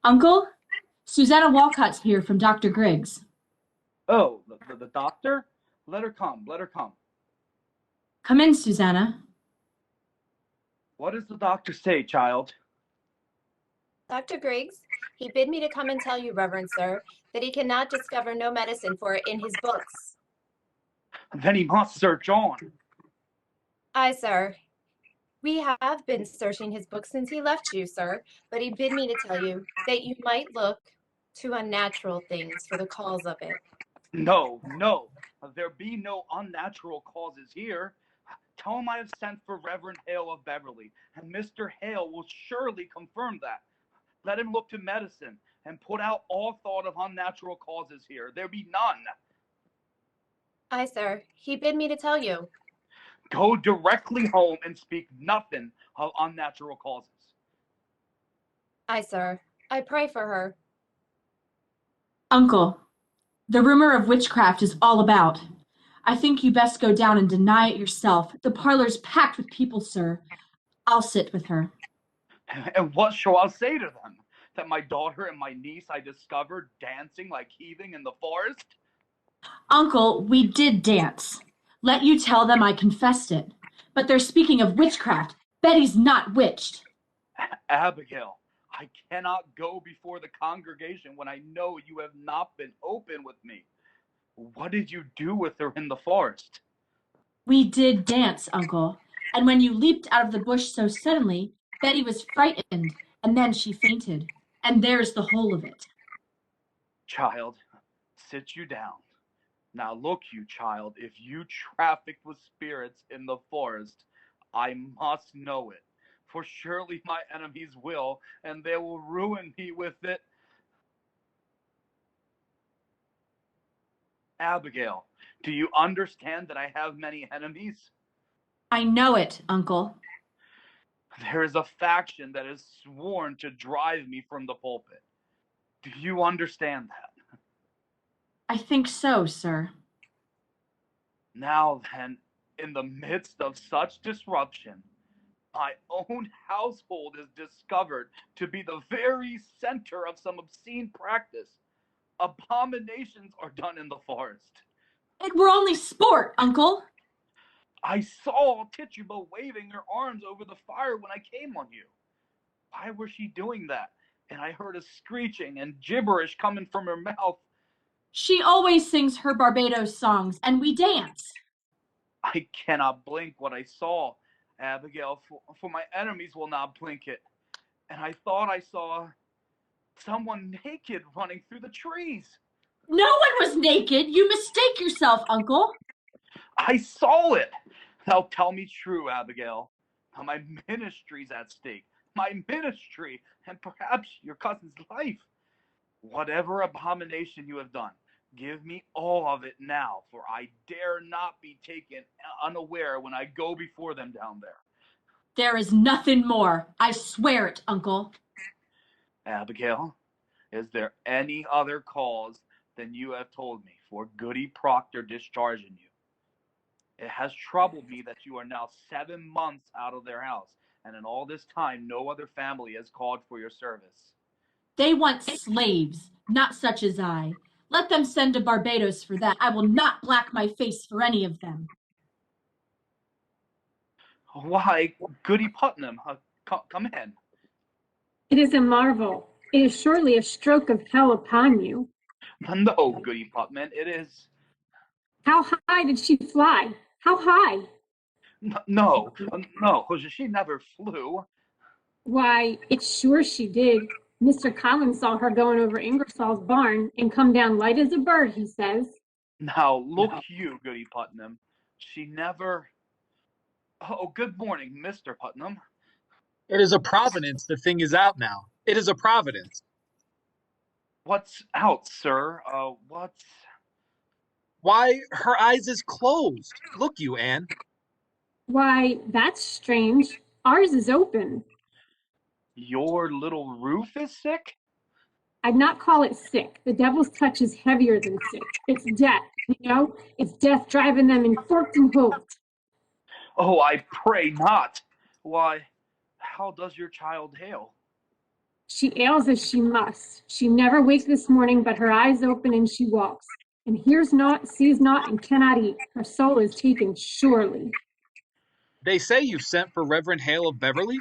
Uncle, Susanna Walcott's here from Dr. Griggs. Oh, the doctor? Let her come, let her come. Come in, Susanna. What does the doctor say, child? Dr. Griggs, he bid me to come and tell you, Reverend Sir, that he cannot discover no medicine for it in his books. Then he must search on. Aye, sir. We have been searching his books since he left you, sir, but he bid me to tell you that you might look to unnatural things for the cause of it. No, no, there be no unnatural causes here. Tell him I have sent for Reverend Hale of Beverly, and Mr. Hale will surely confirm that. Let him look to medicine and put out all thought of unnatural causes here. There be none. Aye, sir. He bid me to tell you. Go directly home and speak nothing of unnatural causes. Aye, sir. I pray for her. Uncle, the rumor of witchcraft is all about. I think you best go down and deny it yourself. The parlor's packed with people, sir. I'll sit with her. And what shall I say to them? That my daughter and my niece I discovered dancing like heaving in the forest? Uncle, we did dance. Let you tell them I confessed it. But they're speaking of witchcraft. Betty's not witched. Abigail, I cannot go before the congregation when I know you have not been open with me. What did you do with her in the forest? We did dance, Uncle. And when you leaped out of the bush so suddenly, Betty was frightened, and then she fainted. And there's the whole of it. Child, sit you down. Now look you, child, if you trafficked with spirits in the forest, I must know it. For surely my enemies will, and they will ruin me with it. Abigail, do you understand that I have many enemies? I know it, Uncle. There is a faction that is sworn to drive me from the pulpit. Do you understand that? I think so, sir. Now then, in the midst of such disruption, my own household is discovered to be the very center of some obscene practice. Abominations are done in the forest. It were only sport, Uncle. I saw Tituba waving her arms over the fire when I came on you. Why was she doing that? And I heard a screeching and gibberish coming from her mouth. She always sings her Barbados songs, and we dance. I cannot blink what I saw, Abigail, for my enemies will not blink it. And I thought I saw someone naked running through the trees. No one was naked. You mistake yourself, Uncle. I saw it. Now tell me true, Abigail. Now my ministry's at stake. My ministry, and perhaps your cousin's life. Whatever abomination you have done, give me all of it now, for I dare not be taken unaware when I go before them down there. There is nothing more. I swear it, Uncle. Abigail, is there any other cause than you have told me for Goody Proctor discharging you? It has troubled me that you are now 7 months out of their house, and in all this time no other family has called for your service. They want slaves, not such as I. Let them send to Barbados for that. I will not black my face for any of them. Why, Goody Putnam, come in. It is a marvel. It is surely a stroke of hell upon you. No, Goody Putnam, it is. How high did she fly? How high? No, she never flew. Why, it's sure she did. Mr. Collins saw her going over Ingersoll's barn and come down light as a bird, he says. Now, look you, Goody Putnam. She never... Oh, good morning, Mr. Putnam. It is a providence the thing is out now. It is a providence. What's out, sir? What's... Why, her eyes is closed. Look you, Anne. Why, that's strange. Ours is open. Your little roof is sick? I'd not call it sick. The devil's touch is heavier than sick. It's death, you know? It's death driving them in forked and hooked. Oh, I pray not. Why, how does your child hail? She ails as she must. She never wakes this morning, but her eyes open and she walks, and hears not, sees not, and cannot eat. Her soul is taken surely. They say you've sent for Reverend Hale of Beverly?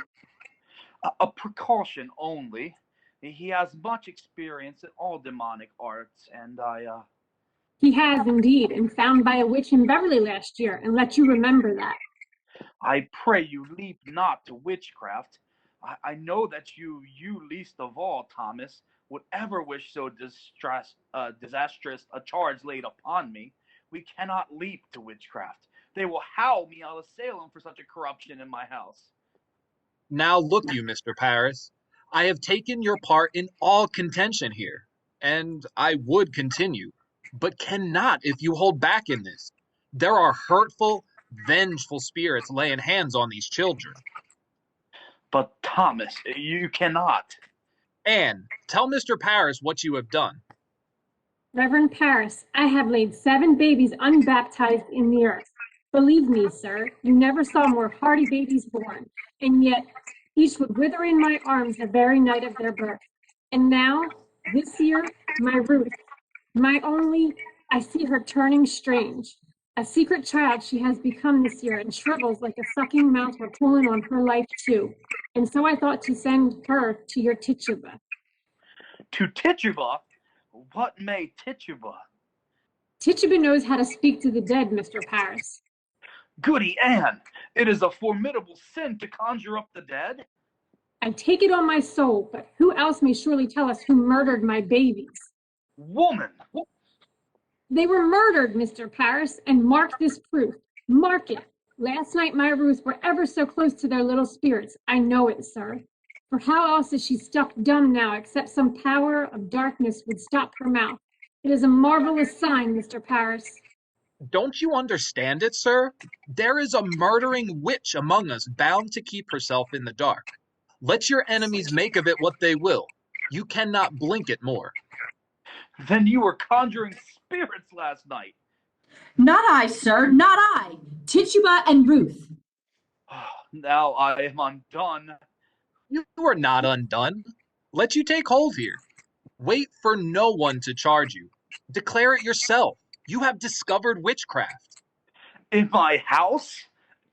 A precaution only. He has much experience in all demonic arts, and He has indeed, and found by a witch in Beverly last year, and let you remember that. I pray you leap not to witchcraft. I know that you least of all, Thomas, would ever wish so disastrous a charge laid upon me. We cannot leap to witchcraft. They will howl me out of Salem for such a corruption in my house. Now look you, Mr. Paris. I have taken your part in all contention here, and I would continue, but cannot if you hold back in this. There are hurtful, vengeful spirits laying hands on these children. But Thomas, you cannot. Anne, tell Mr. Paris what you have done. Reverend Paris, I have laid 7 babies unbaptized in the earth. Believe me, sir, you never saw more hardy babies born, and yet each would wither in my arms the very night of their birth. And now, this year, my Ruth, my only, I see her turning strange. A secret child she has become this year, and shrivels like a sucking mouth were pulling on her life too. And so I thought to send her to your Tituba. To Tituba? What may Tituba? Tituba knows how to speak to the dead, Mr. Paris. Goody Anne, it is a formidable sin to conjure up the dead. I take it on my soul, but who else may surely tell us who murdered my babies? Woman! They were murdered, Mr. Paris, and mark this proof. Mark it. Last night my Ruths were ever so close to their little spirits. I know it, sir. For how else is she stuck dumb now, except some power of darkness would stop her mouth? It is a marvelous sign, Mr. Paris. Don't you understand it, sir? There is a murdering witch among us bound to keep herself in the dark. Let your enemies make of it what they will. You cannot blink it more. Then you were conjuring spirits last night. Not I, sir, not I. Tituba and Ruth. Now I am undone. You are not undone. Let you take hold here. Wait for no one to charge you. Declare it yourself. You have discovered witchcraft. In my house?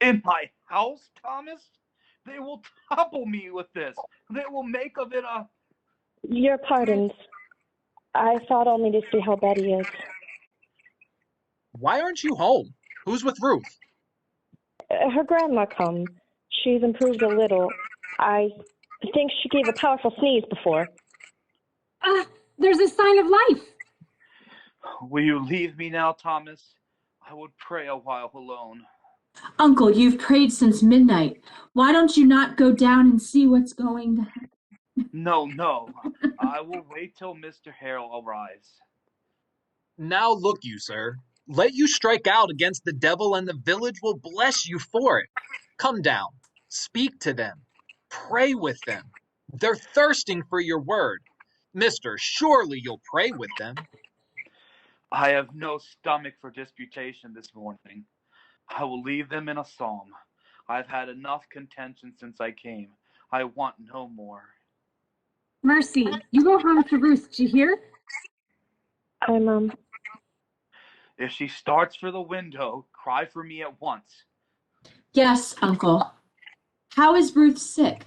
In my house, Thomas? They will topple me with this. They will make of it a... Your pardons. I thought only to see how Betty is. Why aren't you home? Who's with Ruth? Her grandma come. She's improved a little. I think she gave a powerful sneeze before. There's a sign of life. Will you leave me now, Thomas? I would pray a while alone. Uncle, you've prayed since midnight. Why don't you not go down and see what's going to happen? No. I will wait till Mr. Harrell arrives. Now look you, sir. Let you strike out against the devil and the village will bless you for it. Come down. Speak to them. Pray with them. They're thirsting for your word. Mister, surely you'll pray with them. I have no stomach for disputation this morning. I will leave them in a psalm. I've had enough contention since I came. I want no more. Mercy, you go home to Ruth, did you hear? If she starts for the window, cry for me at once. Yes, Uncle. How is Ruth sick?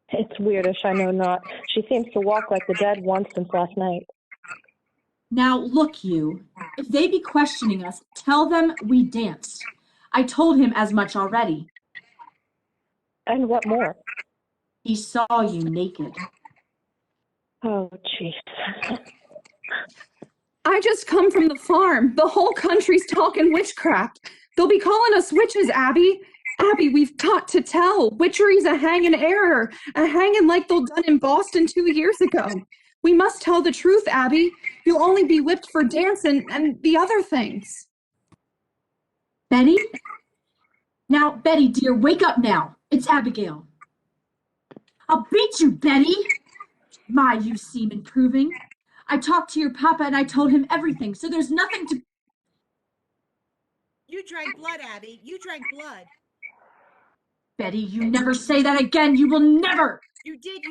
It's weirdish, I know not. She seems to walk like the dead once since last night. Now look you, if they be questioning us, tell them we danced. I told him as much already. And what more? He saw you naked. Oh, jeez. I just come from the farm. The whole country's talking witchcraft. They'll be calling us witches, Abby. Abby, we've got to tell. Witchery's a hanging error. A hanging like they'll done in Boston 2 years ago. We must tell the truth, Abby. You'll only be whipped for dancing and the other things. Betty? Now, Betty, dear, wake up now. It's Abigail. I'll beat you, Betty. My, you seem improving. I talked to your papa and I told him everything, so there's nothing to... You drank blood, Abby. You drank blood. Betty, you never say that again. You will never. You did.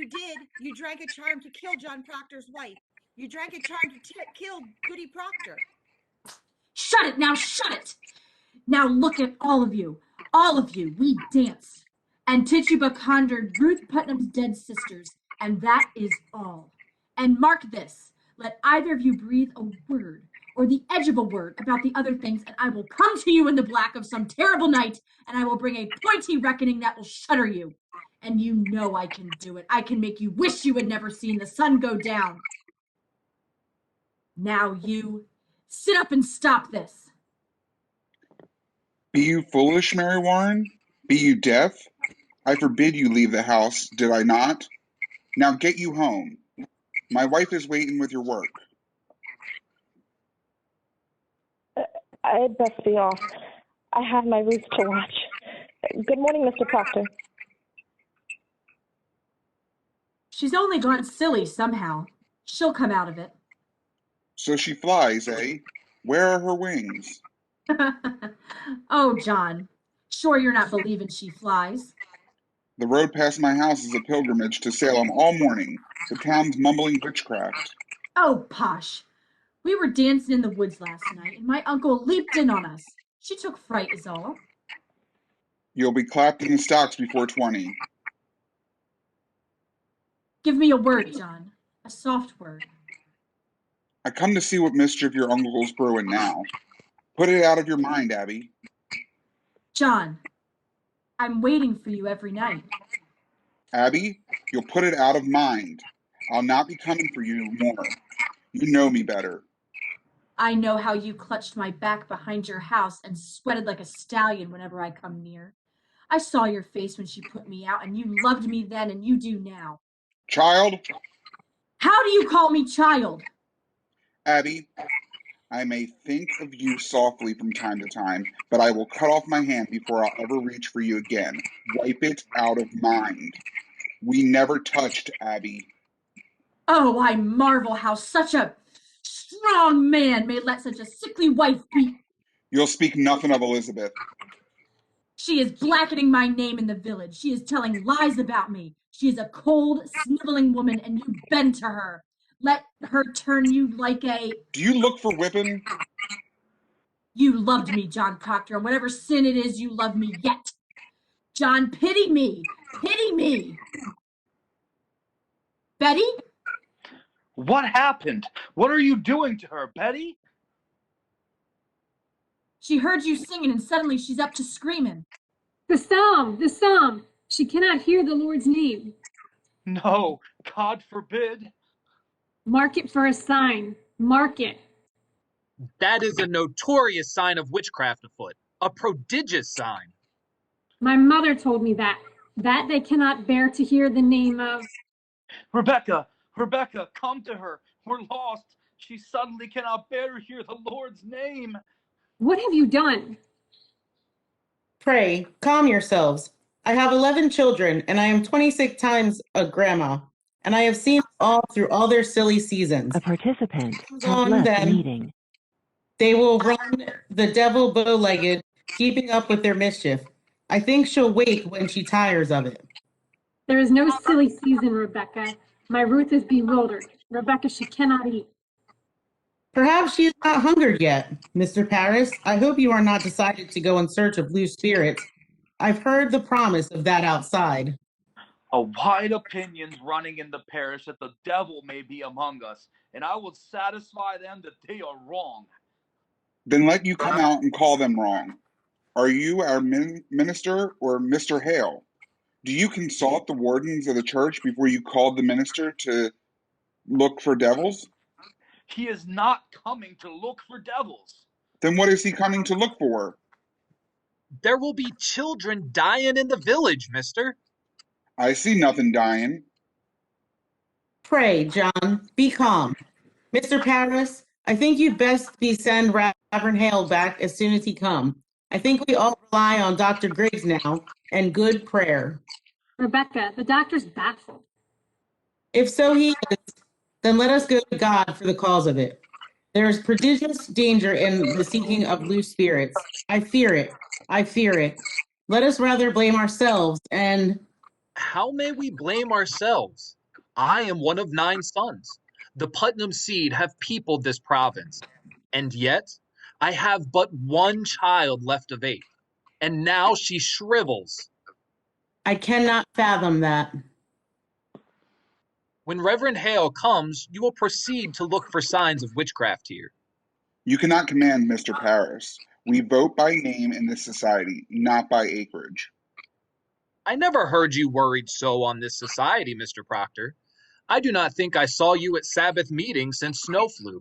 You drank a charm to kill John Proctor's wife. You drank a charm to kill Goody Proctor. Shut it now, shut it! Now look at all of you. All of you, we danced. And Tituba conjured Ruth Putnam's dead sisters, and that is all. And mark this, let either of you breathe a word, or the edge of a word, about the other things, and I will come to you in the black of some terrible night, and I will bring a pointy reckoning that will shudder you. And you know I can do it. I can make you wish you had never seen the sun go down. Now you, sit up and stop this. Be you foolish, Mary Warren? Be you deaf? I forbid you leave the house, did I not? Now get you home. My wife is waiting with your work. I'd best be off. I have my Ruth to watch. Good morning, Mr. Proctor. She's only gone silly somehow. She'll come out of it. So she flies, eh? Where are her wings? Oh, John, sure you're not believing she flies. The road past my house is a pilgrimage to Salem all morning. The town's mumbling witchcraft. Oh, posh. We were dancing in the woods last night, and my uncle leaped in on us. She took fright is all. You'll be clapped in the stocks before 20. Give me a word, John. A soft word. I come to see what mischief your uncle's brewing now. Put it out of your mind, Abby. John, I'm waiting for you every night. Abby, you'll put it out of mind. I'll not be coming for you more. You know me better. I know how you clutched my back behind your house and sweated like a stallion whenever I come near. I saw your face when she put me out, and you loved me then, and you do now. Child? How do you call me child? Abby, I may think of you softly from time to time, but I will cut off my hand before I'll ever reach for you again. Wipe it out of mind. We never touched, Abby. Oh, I marvel how such a strong man may let such a sickly wife be. You'll speak nothing of Elizabeth. She is blackening my name in the village. She is telling lies about me. She is a cold, sniveling woman, and you bend to her. Let her turn you like a... Do you look for whipping? You loved me, John Proctor, and whatever sin it is, you love me yet. John, pity me. Pity me. Betty? What happened? What are you doing to her, Betty? She heard you singing, and suddenly she's up to screaming. The psalm. She cannot hear the Lord's name. No, God forbid. Mark it for a sign. Mark it. That is a notorious sign of witchcraft afoot, a prodigious sign. My mother told me that they cannot bear to hear the name of... Rebecca, come to her. We're lost. She suddenly cannot bear to hear the Lord's name. What have you done? Pray, calm yourselves. I have 11 children, and I am 26 times a grandma, and I have seen all through all their silly seasons. A participant has On left then, meeting. They will run the devil bow-legged, keeping up with their mischief. I think she'll wake when she tires of it. There is no silly season, Rebecca. My Ruth is bewildered. Rebecca, she cannot eat. Perhaps she is not hungered yet. Mr. Paris, I hope you are not decided to go in search of loose spirits. I've heard the promise of that outside. A wide opinion's running in the parish that the devil may be among us, and I will satisfy them that they are wrong. Then let you come out and call them wrong. Are you our minister or Mr. Hale? Do you consult the wardens of the church before you called the minister to look for devils? He is not coming to look for devils. Then what is he coming to look for? There will be children dying in the village, mister. I see nothing dying. Pray, John, be calm. Mr. Paris, I think you'd best send Reverend Hale back as soon as he come. I think we all rely on Dr. Griggs now and good prayer. Rebecca, the doctor's baffled. If so he is, then let us go to God for the cause of it. There is prodigious danger in the seeking of loose spirits. I fear it. Let us rather blame ourselves and... How may we blame ourselves? I am one of 9 sons. The Putnam seed have peopled this province, and yet I have but one child left of 8, and now she shrivels. I cannot fathom that. When Reverend Hale comes, you will proceed to look for signs of witchcraft here. You cannot command Mr. Paris. We vote by name in this society, not by acreage. I never heard you worried so on this society, Mr. Proctor. I do not think I saw you at Sabbath meeting since snow flew.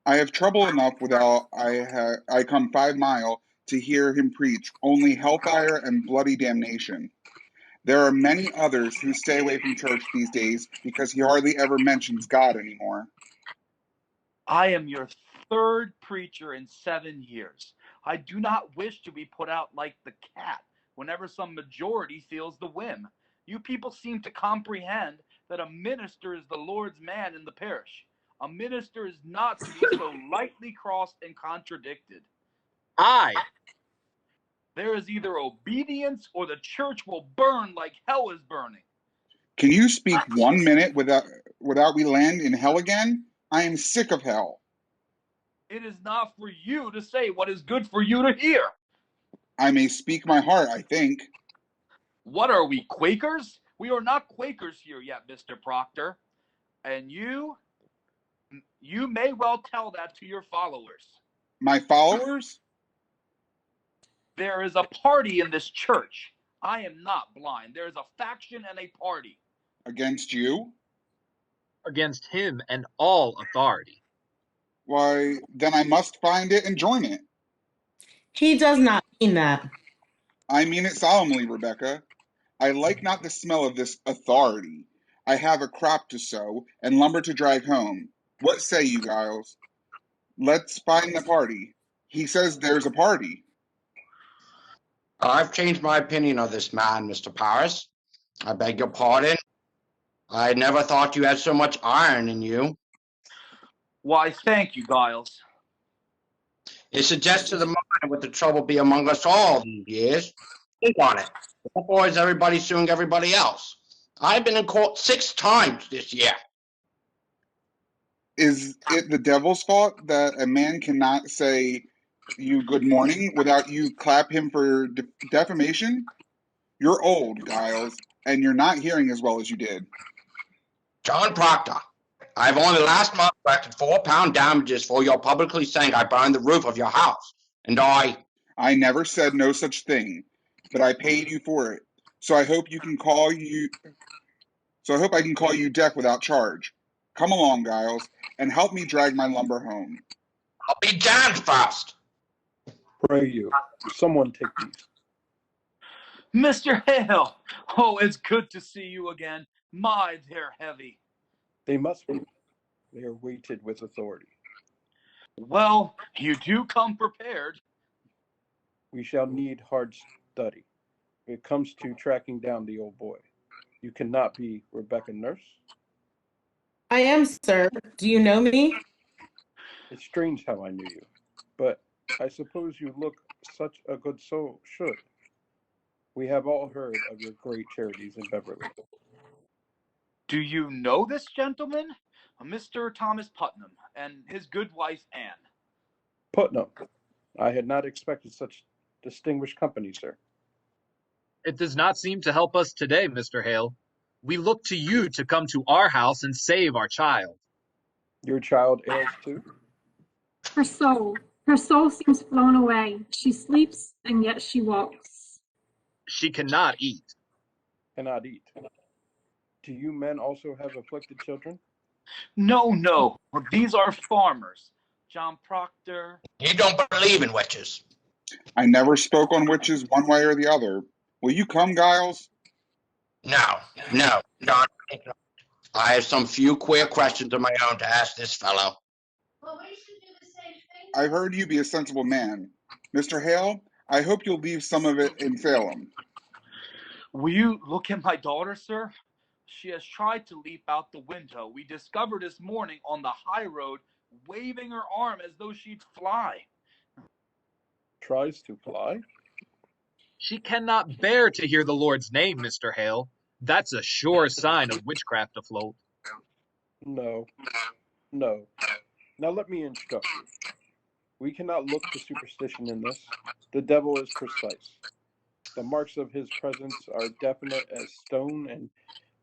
I have trouble enough without I come 5 mile to hear him preach only hellfire and bloody damnation. There are many others who stay away from church these days because he hardly ever mentions God anymore. I am your 3rd preacher in 7 years. I do not wish to be put out like the cat whenever some majority feels the whim. You people seem to comprehend that a minister is the Lord's man in the parish. A minister is not to be so lightly crossed and contradicted. Aye. There is either obedience or the church will burn like hell is burning. Can you speak 1 minute without we land in hell again? I am sick of hell. It is not for you to say what is good for you to hear. I may speak my heart, I think. What are we, Quakers? We are not Quakers here yet, Mr. Proctor. And you may well tell that to your followers. My followers? There is a party in this church. I am not blind. There is a faction and a party. Against you? Against him and all authority. Why, then I must find it and join it. He does not mean that. I mean it solemnly, Rebecca. I like not the smell of this authority. I have a crop to sow and lumber to drag home. What say you, Giles? Let's find the party. He says there's a party. I've changed my opinion of this man, Mr. Paris. I beg your pardon. I never thought you had so much iron in you. Why, thank you, Giles. It suggests to the mind what the trouble be among us all these years. Think on it. Or is everybody suing everybody else? I've been in court 6 times this year. Is it the devil's fault that a man cannot say you good morning without you clap him for defamation? You're old, Giles, and you're not hearing as well as you did. John Proctor, I've only last month collected £4 damages for your publicly saying I burned the roof of your house. And I never said no such thing, but I paid you for it. So I hope I can call you deaf without charge. Come along, Giles, and help me drag my lumber home. I'll be damned first. Pray you, someone take these. Mr. Hale, oh, it's good to see you again. My, they're heavy. They must be. They are weighted with authority. Well, you do come prepared. We shall need hard study. It comes to tracking down the old boy. You cannot be Rebecca Nurse? I am, sir. Do you know me? It's strange how I knew you, but I suppose you look such a good soul should. We have all heard of your great charities in Beverly. Do you know this gentleman? Mr. Thomas Putnam and his good wife, Anne. Putnam. I had not expected such distinguished company, sir. It does not seem to help us today, Mr. Hale. We look to you to come to our house and save our child. Your child ails too? Her soul seems flown away. She sleeps, and yet she walks. She cannot eat. Cannot eat. Do you men also have afflicted children? No. These are farmers. John Proctor. You don't believe in witches. I never spoke on witches one way or the other. Will you come, Giles? No, John. I have some few queer questions of my own to ask this fellow. Well, we should do the same thing. I've heard you be a sensible man. Mr. Hale, I hope you'll leave some of it in Salem. Will you look at my daughter, sir? She has tried to leap out the window. We discovered this morning on the high road, waving her arm as though she'd fly. Tries to fly? She cannot bear to hear the Lord's name, Mr. Hale. That's a sure sign of witchcraft afloat. No, no. Now let me instruct you. We cannot look to superstition in this. The devil is precise. The marks of his presence are definite as stone, and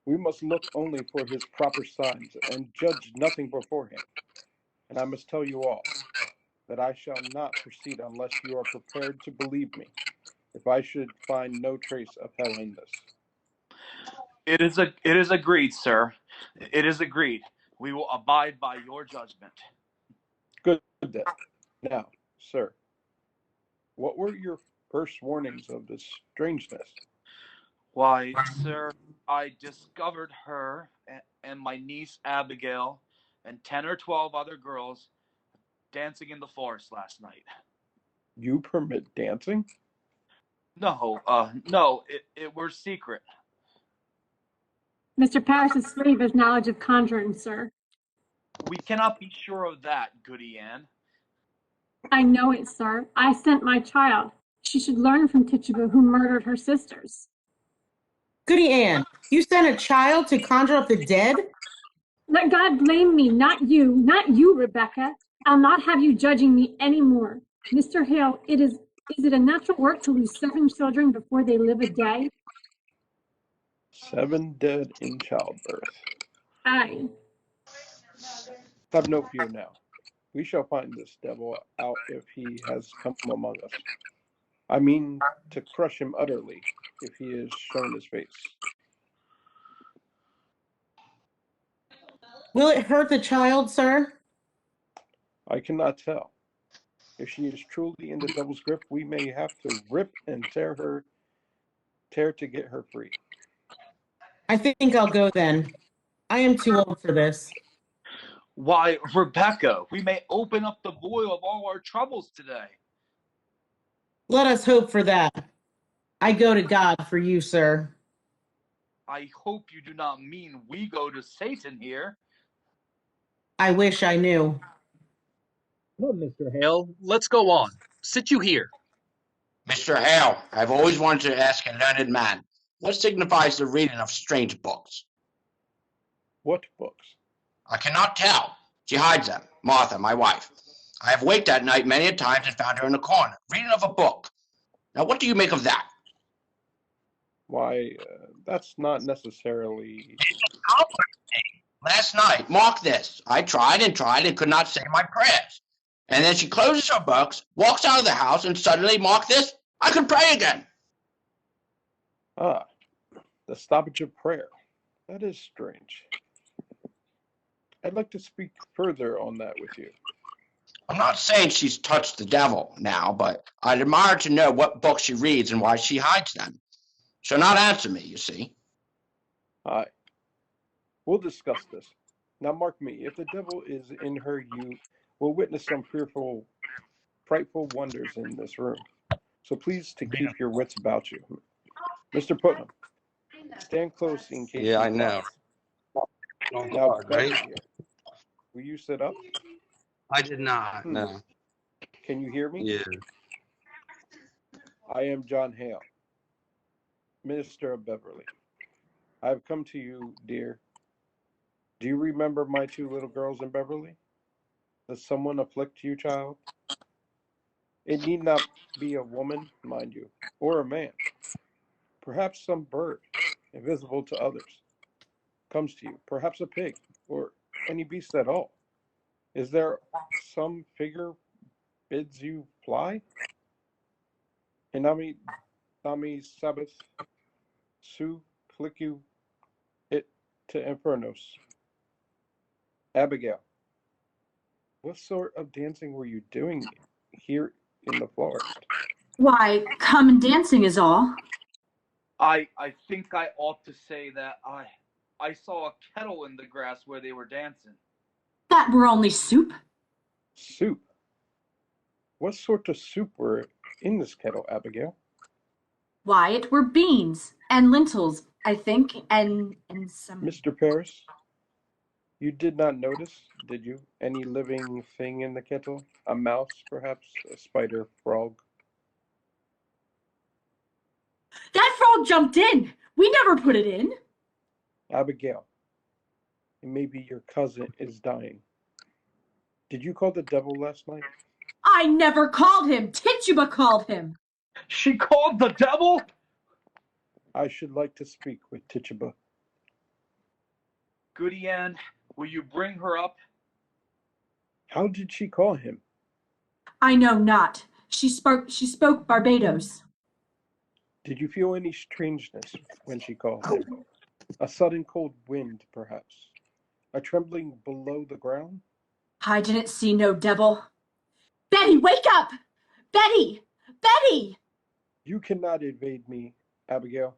we must look only for his proper signs and judge nothing beforehand. And I must tell you all that I shall not proceed unless you are prepared to believe me, if I should find no trace of hell in this. It is agreed, sir. It is agreed. We will abide by your judgment. Good then. Now, sir, what were your first warnings of this strangeness? Why, sir, I discovered her and my niece Abigail and 10 or 12 other girls dancing in the forest last night. You permit dancing? No, it were secret. Mr. Parris's slave has knowledge of conjuring, sir. We cannot be sure of that, Goody Ann. I know it, sir. I sent my child. She should learn from Tituba, who murdered her sisters. Goody Ann, you sent a child to conjure up the dead? Let God blame me, not you, Rebecca. I'll not have you judging me anymore. Mr. Hale, is it a natural work to lose 7 children before they live a day? 7 dead in childbirth. Aye. Have no fear now. We shall find this devil out if he has come among us. I mean to crush him utterly if he has shown his face. Will it hurt the child, sir? I cannot tell. If she is truly in the devil's grip, we may have to rip and tear to get her free. I think I'll go then. I am too old for this. Why, Rebecca, we may open up the boil of all our troubles today. Let us hope for that. I go to God for you, sir. I hope you do not mean we go to Satan here. I wish I knew. Come, Mr. Hale, let's go on. Sit you here. Mr. Hale, I've always wanted to ask a learned man, what signifies the reading of strange books? What books? I cannot tell. She hides them, Martha, my wife. I have waked at night many a times and found her in the corner, reading of a book. Now, what do you make of that? Why, that's not necessarily... Last night, mark this, I tried and could not say my prayers. And then she closes her books, walks out of the house, and suddenly, mark this, I could pray again. Ah, the stoppage of prayer. That is strange. I'd like to speak further on that with you. I'm not saying she's touched the devil now, but I'd admire to know what books she reads and why she hides them. She'll not answer me, you see. Aye. We'll discuss this. Now mark me, if the devil is in her, you will witness some frightful wonders in this room. So please to keep your wits about you. Mr. Putnam, stand close in case Yeah, you I know. Now, Beverly here. Will you sit up? I did not, no. Can you hear me? Yeah. I am John Hale, Minister of Beverly. I have come to you, dear. Do you remember my 2 little girls in Beverly? Does someone afflict you, child? It need not be a woman, mind you, or a man. Perhaps some bird, invisible to others, comes to you. Perhaps a pig, or any beast at all. Is there some figure bids you fly? Inami Sabbath, su clicu it to Infernos. Abigail, what sort of dancing were you doing here in the forest? Why, common dancing is all. I think I ought to say that I saw a kettle in the grass where they were dancing. That were only soup. Soup? What sort of soup were in this kettle, Abigail? Why, it were beans and lentils, I think, and some... Mr. Parris, you did not notice, did you, any living thing in the kettle? A mouse, perhaps? A spider, frog? jumped in. We never put it in. Abigail, maybe your cousin is dying. Did you call the devil last night? I never called him. Tituba called him. She called the devil? I should like to speak with Tituba. Goody Ann, will you bring her up? How did she call him? I know not. She spoke Barbados. Did you feel any strangeness when she called him? A sudden cold wind, perhaps? A trembling below the ground? I didn't see no devil. Betty, wake up! Betty! Betty! You cannot evade me, Abigail.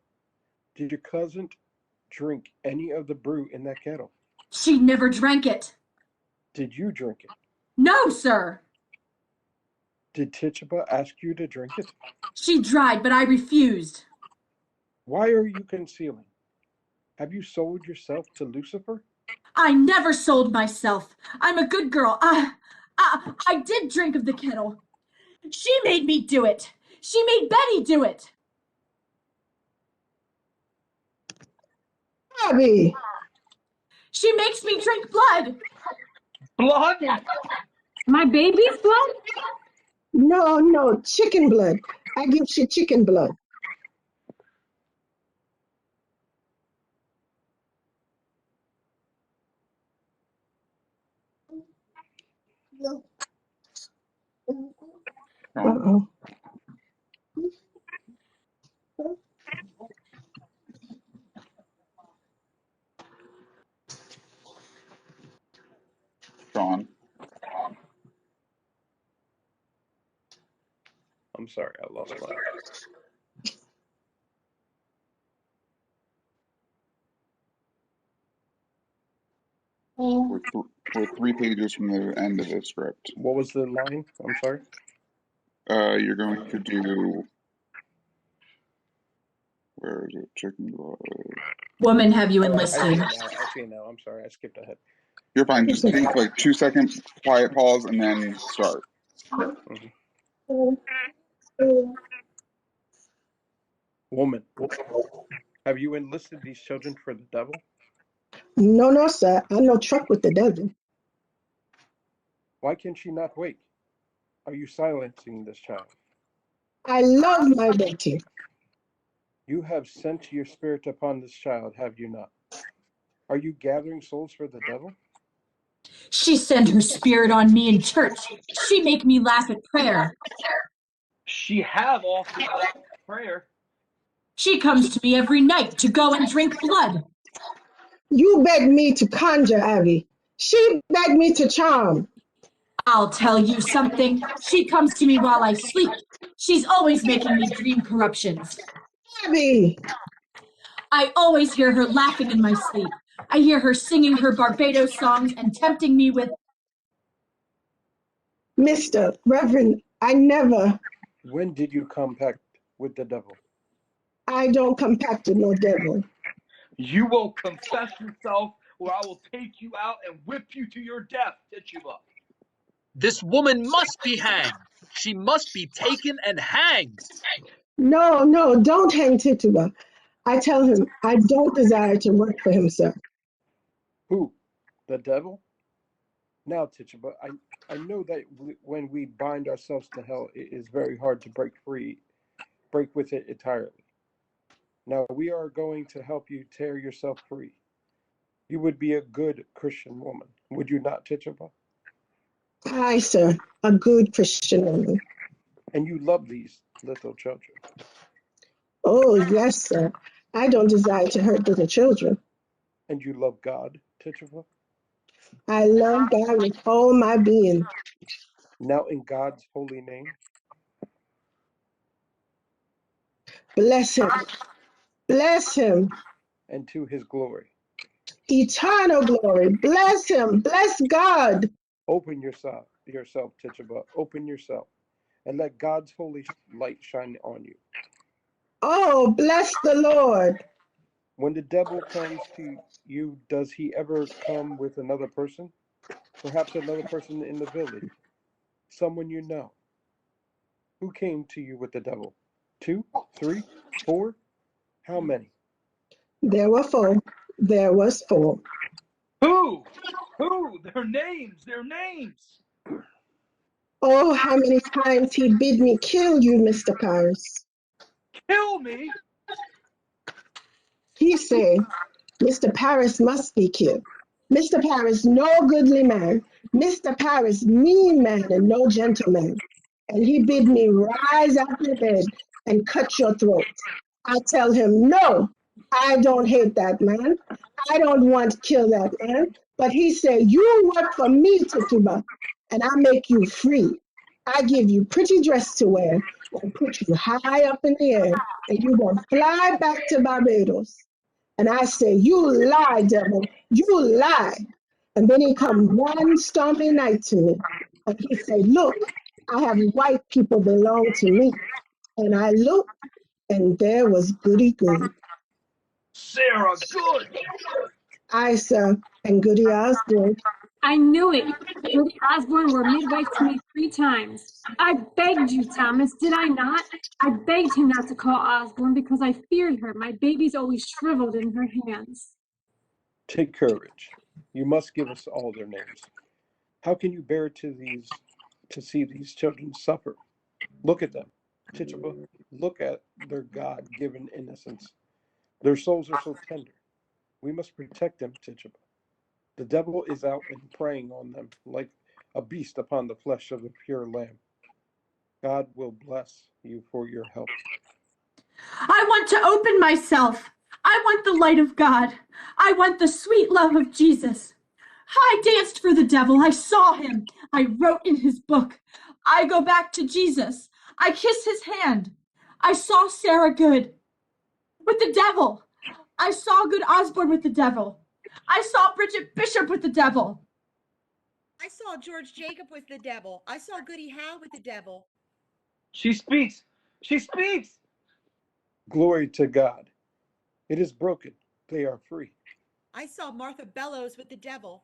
Did your cousin drink any of the brew in that kettle? She never drank it. Did you drink it? No, sir. Did Tituba ask you to drink it? She tried, but I refused. Why are you concealing? Have you sold yourself to Lucifer? I never sold myself. I'm a good girl. I did drink of the kettle. She made me do it. She made Betty do it. Abby! She makes me drink blood. Blood? My baby's blood? No, chicken blood. I give you chicken blood. Uh-oh. Sean. I'm sorry, I lost my... We're 3 pages from the end of the script. What was the line? I'm sorry. You're going to do. Where is it? Chicken blood. Woman, have you I enlisted? see it now. I'm sorry, I skipped ahead. You're fine. Just take like 2 seconds quiet pause and then start. Woman, have you enlisted these children for the devil? No, sir. I no truck with the devil. Why can she not wake? Are you silencing this child? I love my Betty. You have sent your spirit upon this child, have you not? Are you gathering souls for the devil? She sent her spirit on me in church. She make me laugh at prayer. She have also laughed at prayer. She comes to me every night to go and drink blood. You beg me to conjure, Abby. She begged me to charm. I'll tell you something. She comes to me while I sleep. She's always making me dream corruptions. Abby! I always hear her laughing in my sleep. I hear her singing her Barbados songs and tempting me with... Mr. Reverend, I never... When did you compact with the devil? I don't compact with no devil. You will confess yourself, or I will take you out and whip you to your death, Tituba. This woman must be hanged. She must be taken and hanged. No, don't hang Tituba. I tell him I don't desire to work for him, sir. Who? The devil? Now, Tituba, I know that when we bind ourselves to hell, it is very hard to break with it entirely. Now, we are going to help you tear yourself free. You would be a good Christian woman, would you not, Tituba? Aye, sir, a good Christian woman. And you love these little children. Oh, yes, sir. I don't desire to hurt little children. And you love God, Tituba? I love God with all my being. Now, in God's holy name, bless him. Bless him. And to his glory. Eternal glory. Bless him. Bless God. Open yourself, Tituba. Open yourself. And let God's holy light shine on you. Oh, bless the Lord. When the devil comes to you, does he ever come with another person? Perhaps another person in the village. Someone you know. Who came to you with the devil? 2, 3, 4? How many? There were 4. There was 4. Who? Who? Their names, their names. Oh, how many times he bid me kill you, Mr. Paris. Kill me? He say, Mr. Paris must be killed. Mr. Paris, no goodly man. Mr. Paris, mean man and no gentleman. And he bid me rise out of bed and cut your throat. I tell him, no, I don't hate that man. I don't want to kill that man. But he say, you work for me, Tituba, and I make you free. I give you pretty dress to wear and put you high up in the air, and you gonna fly back to Barbados. And I say, you lie, devil, you lie. And then he come one stormy night to me, and he say, look, I have white people belong to me. And I looked, and there was Goody Good. Sarah Good. I, sir, and Goody Osgood. I knew it. Goody Osborne were midwife to me 3 times. I begged you, Thomas, did I not? I begged him not to call Osborne because I feared her. My baby's always shriveled in her hands. Take courage. You must give us all their names. How can you bear to see these children suffer? Look at them, Tituba. Look at their God-given innocence. Their souls are so tender. We must protect them, Tituba. The devil is out and preying on them like a beast upon the flesh of the pure lamb. God will bless you for your help. I want to open myself. I want the light of God. I want the sweet love of Jesus. I danced for the devil. I saw him. I wrote in his book. I go back to Jesus. I kiss his hand. I saw Sarah Good with the devil. I saw Good Osborne with the devil. I saw Bridget Bishop with the devil. I saw George Jacob with the devil. I saw Goody Howe with the devil. She speaks. She speaks. Glory to God. It is broken. They are free. I saw Martha Bellows with the devil.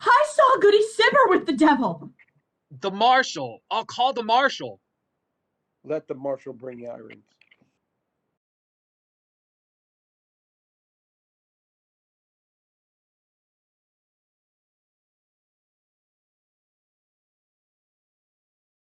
I saw Goody Simmer with the devil. The marshal. I'll call the marshal. Let the marshal bring irons.